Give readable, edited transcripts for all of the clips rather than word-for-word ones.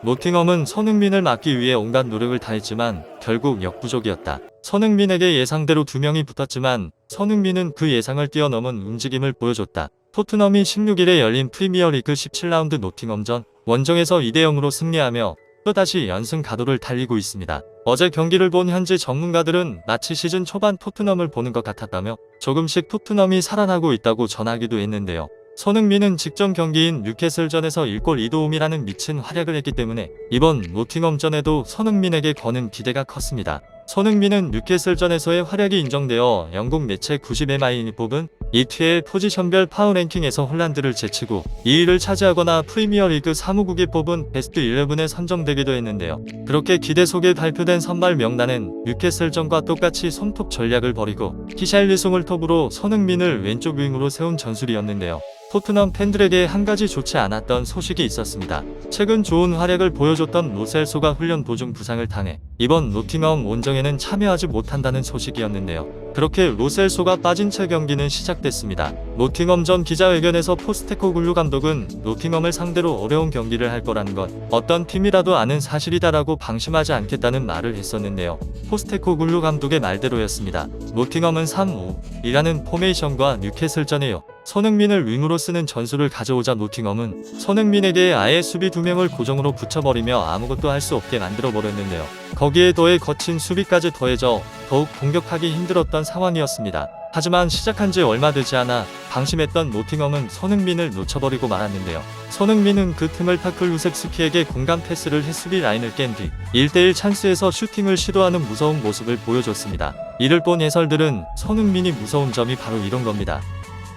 노팅엄은 손흥민을 막기 위해 온갖 노력을 다했지만 결국 역부족이었다. 손흥민에게 예상대로 2명이 붙었지만 손흥민은 그 예상을 뛰어넘은 움직임을 보여줬다. 토트넘이 16일에 열린 프리미어리그 17라운드 노팅엄전 원정에서 2대0으로 승리하며 또다시 연승 가도를 달리고 있습니다. 어제 경기를 본 현지 전문가들은 마치 시즌 초반 토트넘을 보는 것 같았다며 조금씩 토트넘이 살아나고 있다고 전하기도 했는데요. 손흥민은 직전 경기인 뉴캐슬전에서 1골 2도움이라는 미친 활약을 했기 때문에 이번 노팅엄전에도 손흥민에게 거는 기대가 컸습니다. 손흥민은 뉴캐슬전에서의 활약이 인정되어 영국 매체 90MIN이 뽑은 EPL 포지션별 파워랭킹에서 홀란드를 제치고 2위를 차지하거나 프리미어리그 사무국이 뽑은 베스트 11에 선정되기도 했는데요. 그렇게 기대 속에 발표된 선발 명단은 뉴캐슬전과 똑같이 손톱 전략을 벌이고 히샬리송을 톱으로 손흥민을 왼쪽 윙으로 세운 전술이었는데요. 토트넘 팬들에게 한 가지 좋지 않았던 소식이 있었습니다. 최근 좋은 활약을 보여줬던 로셀소가 훈련 도중 부상을 당해 이번 노팅엄 원정에는 참여하지 못한다는 소식이었는데요. 그렇게 로셀소가 빠진 채 경기는 시작됐습니다. 노팅엄전 기자회견에서 포스테코글루 감독은 노팅엄을 상대로 어려운 경기를 할 거라는 것, 어떤 팀이라도 아는 사실이다라고 방심하지 않겠다는 말을 했었는데요. 포스테코글루 감독의 말대로였습니다. 노팅엄은 3-5-2라는 포메이션과 뉴캐슬전에요. 손흥민을 윙으로 쓰는 전술을 가져오자 노팅엄은 손흥민에게 아예 수비 2명을 고정으로 붙여버리며 아무것도 할 수 없게 만들어버렸는데요. 거기에 더해 거친 수비까지 더해져 더욱 공격하기 힘들었던 상황이었습니다. 하지만 시작한 지 얼마 되지 않아 방심했던 노팅엄은 손흥민을 놓쳐버리고 말았는데요. 손흥민은 그 틈을 타 클루셉스키에게 공간 패스를 해 수비 라인을 깬 뒤 1대1 찬스에서 슈팅을 시도하는 무서운 모습을 보여줬습니다. 이를 본 해설들은 손흥민이 무서운 점이 바로 이런 겁니다.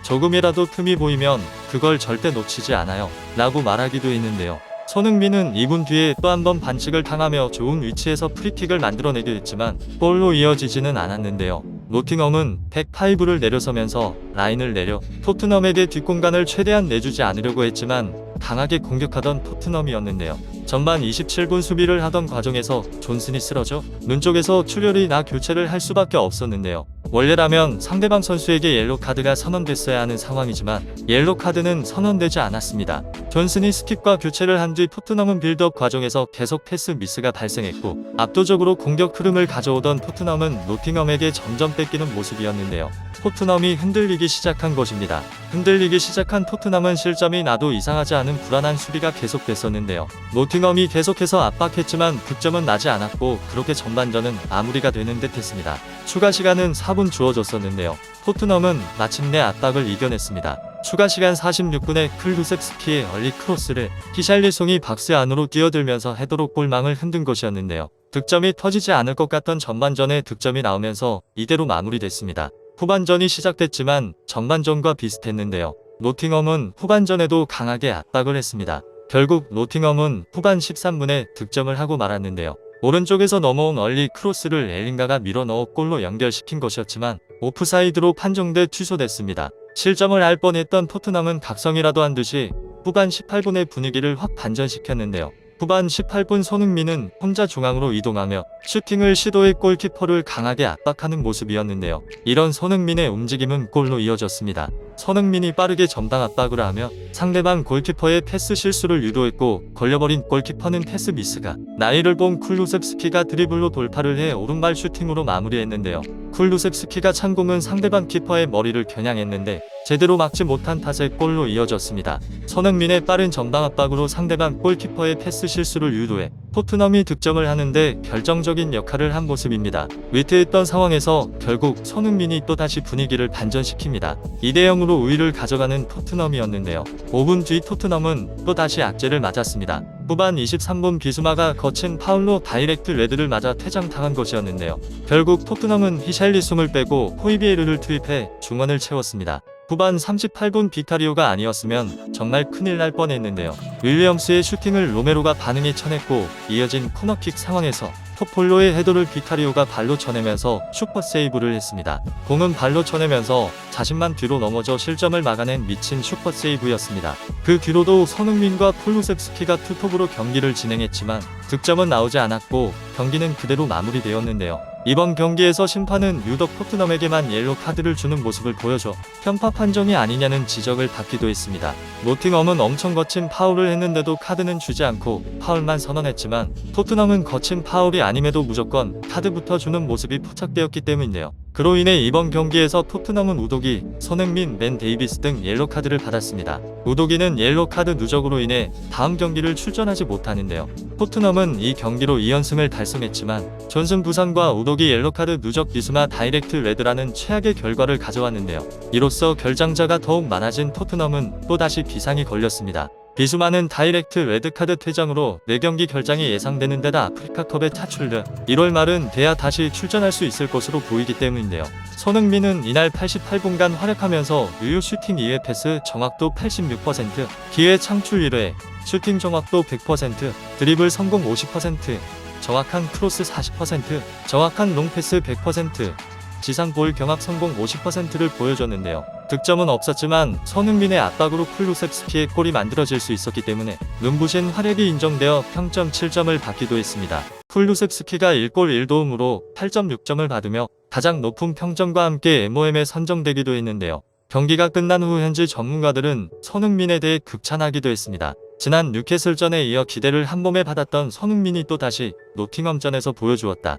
조금이라도 틈이 보이면 그걸 절대 놓치지 않아요 라고 말하기도 했는데요. 손흥민은 2분 뒤에 또 한 번 반칙을 당하며 좋은 위치에서 프리킥을 만들어내기도 했지만 골로 이어지지는 않았는데요. 노팅엄은 105를 내려서면서 라인을 내려 토트넘에게 뒷공간을 최대한 내주지 않으려고 했지만 강하게 공격하던 토트넘이었는데요. 전반 27분 수비를 하던 과정에서 존슨이 쓰러져 눈 쪽에서 출혈이 나 교체를 할 수밖에 없었는데요. 원래라면 상대방 선수에게 옐로카드가 선언됐어야 하는 상황이지만 옐로카드는 선언되지 않았습니다. 존슨이 스킵과 교체를 한 뒤 토트넘은 빌드업 과정에서 계속 패스 미스가 발생했고 압도적으로 공격 흐름을 가져오던 토트넘은 노팅엄에게 점점 뺏기는 모습이었는데요. 토트넘이 흔들리기 시작한 것입니다. 흔들리기 시작한 토트넘은 실점이 나도 이상하지 않은 불안한 수비가 계속됐었는데요. 노팅엄이 계속해서 압박했지만 득점은 나지 않았고 그렇게 전반전은 마무리가 되는 듯 했습니다. 추가 시간은 4분 주어졌었는데요. 토트넘은 마침내 압박을 이겨냈습니다. 추가 시간 46분에 클루셉스키의 얼리 크로스를 히샬리송이 박스 안으로 뛰어들면서 헤더로 골망을 흔든 것이었는데요. 득점이 터지지 않을 것 같던 전반전에 득점이 나오면서 이대로 마무리됐습니다. 후반전이 시작됐지만 전반전과 비슷했는데요. 노팅엄은 후반전에도 강하게 압박을 했습니다. 결국 노팅엄은 후반 13분에 득점을 하고 말았는데요. 오른쪽에서 넘어온 얼리 크로스를 엘링가가 밀어넣어 골로 연결시킨 것이었지만 오프사이드로 판정돼 취소됐습니다. 실점을 할 뻔했던 토트넘은 각성이라도 한 듯이 후반 18분의 분위기를 확 반전시켰는데요. 후반 18분 손흥민은 혼자 중앙으로 이동하며 슈팅을 시도해 골키퍼를 강하게 압박하는 모습이었는데요. 이런 손흥민의 움직임은 골로 이어졌습니다. 손흥민이 빠르게 전방 압박을 하며 상대방 골키퍼의 패스 실수를 유도했고 걸려버린 골키퍼는 패스 미스가 나이를 본 쿨루셉스키가 드리블로 돌파를 해 오른발 슈팅으로 마무리했는데요. 쿨루셉스키가 찬 공은 상대방 키퍼의 머리를 겨냥했는데 제대로 막지 못한 탓에 골로 이어졌습니다. 손흥민의 빠른 전방 압박으로 상대방 골키퍼의 패스 실수를 유도해 토트넘이 득점을 하는데 결정적인 역할을 한 모습입니다. 위태했던 상황에서 결국 손흥민이 또다시 분위기를 반전시킵니다. 2대0으로 우위를 가져가는 토트넘이었는데요. 5분 뒤 토트넘은 또다시 악재를 맞았습니다. 후반 23분 비수마가 거친 파울로 다이렉트 레드를 맞아 퇴장당한 것이었는데요. 결국 토트넘은 히샬리송을 빼고 호이비에르를 투입해 중원을 채웠습니다. 후반 38분 비카리오가 아니었으면 정말 큰일 날 뻔했는데요. 윌리엄스의 슈팅을 로메로가 반응에 쳐냈고 이어진 코너킥 상황에서 토폴로의 헤더를 비카리오가 발로 쳐내면서 슈퍼 세이브를 했습니다. 공은 발로 쳐내면서 자신만 뒤로 넘어져 실점을 막아낸 미친 슈퍼 세이브였습니다. 그 뒤로도 손흥민과 쿨루셉스키가 투톱으로 경기를 진행했지만 득점은 나오지 않았고 경기는 그대로 마무리되었는데요. 이번 경기에서 심판은 유독 토트넘에게만 옐로 카드를 주는 모습을 보여줘 편파 판정이 아니냐는 지적을 받기도 했습니다. 노팅엄은 엄청 거친 파울을 했는데도 카드는 주지 않고 파울만 선언했지만 토트넘은 거친 파울이 아님에도 무조건 카드부터 주는 모습이 포착되었기 때문인데요. 그로 인해 이번 경기에서 토트넘은 우도기, 손흥민, 맨 데이비스 등 옐로 카드를 받았습니다. 우도기는 옐로 카드 누적으로 인해 다음 경기를 출전하지 못하는데요. 토트넘은 이 경기로 2연승을 달성했지만 존슨 부상과 우도기 옐로 카드 누적 비수마 다이렉트 레드라는 최악의 결과를 가져왔는데요. 이로써 결장자가 더욱 많아진 토트넘은 또다시 비상이 걸렸습니다. 비수마는 다이렉트 레드카드 퇴장으로 4경기 결장이 예상되는 데다 아프리카컵에 차출돼 1월 말은 돼야 다시 출전할 수 있을 것으로 보이기 때문인데요. 손흥민은 이날 88분간 활약하면서 유효 슈팅 2회 패스 정확도 86%, 기회 창출 1회, 슈팅 정확도 100%, 드리블 성공 50%, 정확한 크로스 40%, 정확한 롱패스 100%, 지상 볼 경합 성공 50%를 보여줬는데요. 득점은 없었지만 손흥민의 압박으로 쿨루셉스키의 골이 만들어질 수 있었기 때문에 눈부신 활약이 인정되어 평점 7점을 받기도 했습니다. 쿨루셉스키가 1골 1도움으로 8.6점을 받으며 가장 높은 평점과 함께 MOM에 선정되기도 했는데요. 경기가 끝난 후 현지 전문가들은 손흥민에 대해 극찬하기도 했습니다. 지난 뉴캐슬전에 이어 기대를 한몸에 받았던 손흥민이 또다시 노팅엄전에서 보여주었다.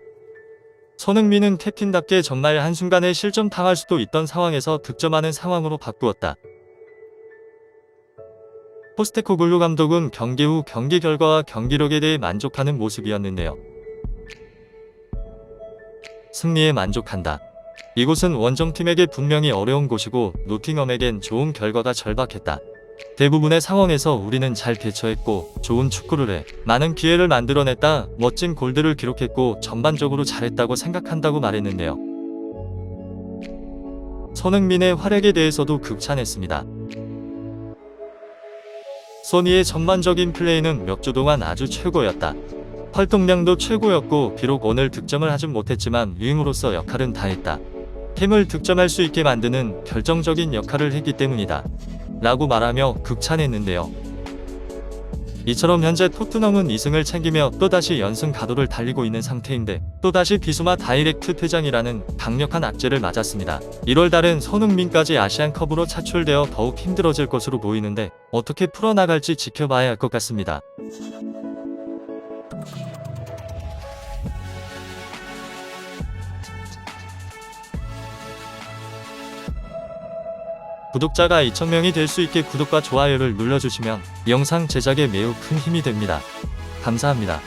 손흥민은 캡틴답게 정말 한순간에 실점 당할 수도 있던 상황에서 득점하는 상황으로 바꾸었다. 포스테코글루 감독은 경기 후 경기 결과와 경기력에 대해 만족하는 모습이었는데요. 승리에 만족한다. 이곳은 원정팀에게 분명히 어려운 곳이고 노팅엄에겐 좋은 결과가 절박했다. 대부분의 상황에서 우리는 잘 대처했고 좋은 축구를 해 많은 기회를 만들어냈다. 멋진 골들을 기록했고 전반적으로 잘했다고 생각한다고 말했는데요. 손흥민의 활약에 대해서도 극찬했습니다. 소니의 전반적인 플레이는 몇 주 동안 아주 최고였다. 활동량도 최고였고 비록 오늘 득점을 하진 못했지만 윙으로서 역할은 다했다. 팀을 득점할 수 있게 만드는 결정적인 역할을 했기 때문이다. 라고 말하며 극찬했는데요. 이처럼 현재 토트넘은 2승을 챙기며 또다시 연승 가도를 달리고 있는 상태인데 또다시 비수마 다이렉트 퇴장이라는 강력한 악재를 맞았습니다. 1월 달은 손흥민까지 아시안컵으로 차출되어 더욱 힘들어질 것으로 보이는데 어떻게 풀어나갈지 지켜봐야 할 것 같습니다. 구독자가 2,000명이 될 수 있게 구독과 좋아요를 눌러주시면 영상 제작에 매우 큰 힘이 됩니다. 감사합니다.